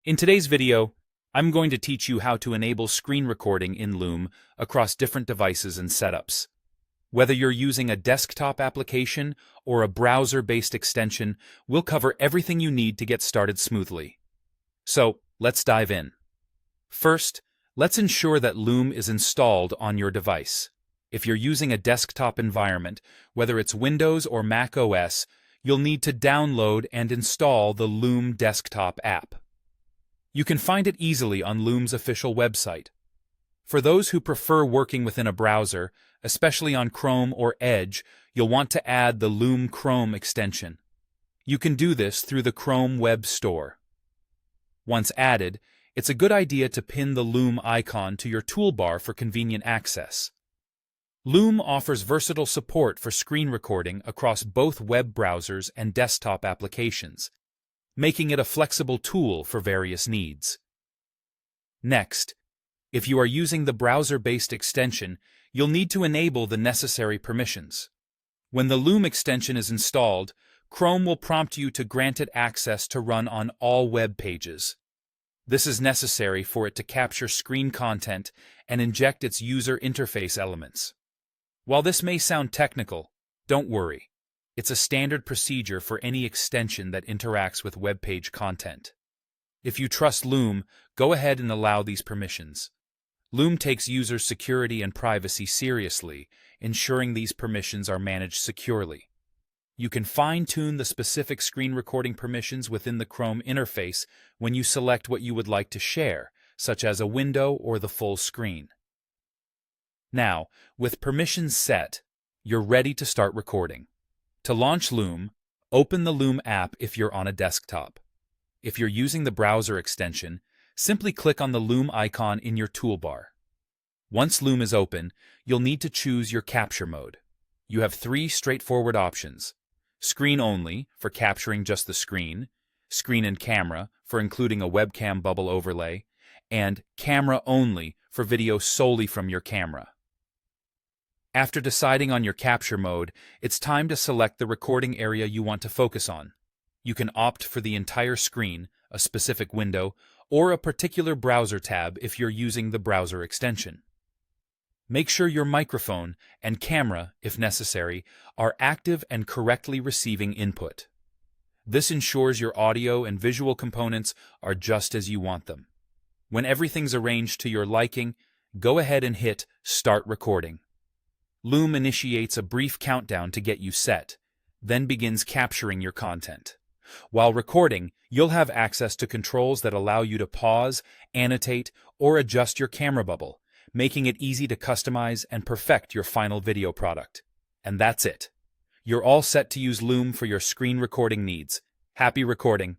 In today's video, I'm going to teach you how to enable screen recording in Loom across different devices and setups. Whether you're using a desktop application or a browser-based extension, we'll cover everything you need to get started smoothly. So, let's dive in. First, let's ensure that Loom is installed on your device. If you're using a desktop environment, whether it's Windows or Mac OS, you'll need to download and install the Loom desktop app. You can find it easily on Loom's official website. For those who prefer working within a browser, especially on Chrome or Edge, you'll want to add the Loom Chrome extension. You can do this through the Chrome Web Store. Once added, it's a good idea to pin the Loom icon to your toolbar for convenient access. Loom offers versatile support for screen recording across both web browsers and desktop applications, making it a flexible tool for various needs. Next, if you are using the browser-based extension, you'll need to enable the necessary permissions. When the Loom extension is installed, Chrome will prompt you to grant it access to run on all web pages. This is necessary for it to capture screen content and inject its user interface elements. While this may sound technical, don't worry. It's a standard procedure for any extension that interacts with web page content. If you trust Loom, go ahead and allow these permissions. Loom takes users' security and privacy seriously, ensuring these permissions are managed securely. You can fine-tune the specific screen recording permissions within the Chrome interface when you select what you would like to share, such as a window or the full screen. Now, with permissions set, you're ready to start recording. To launch Loom, open the Loom app if you're on a desktop. If you're using the browser extension, simply click on the Loom icon in your toolbar. Once Loom is open, you'll need to choose your capture mode. You have three straightforward options: Screen Only for capturing just the screen, Screen and Camera for including a webcam bubble overlay, and Camera Only for video solely from your camera. After deciding on your capture mode, it's time to select the recording area you want to focus on. You can opt for the entire screen, a specific window, or a particular browser tab if you're using the browser extension. Make sure your microphone and camera, if necessary, are active and correctly receiving input. This ensures your audio and visual components are just as you want them. When everything's arranged to your liking, go ahead and hit Start Recording. Loom initiates a brief countdown to get you set, then begins capturing your content. While recording, you'll have access to controls that allow you to pause, annotate, or adjust your camera bubble, making it easy to customize and perfect your final video product. And that's it. You're all set to use Loom for your screen recording needs. Happy recording!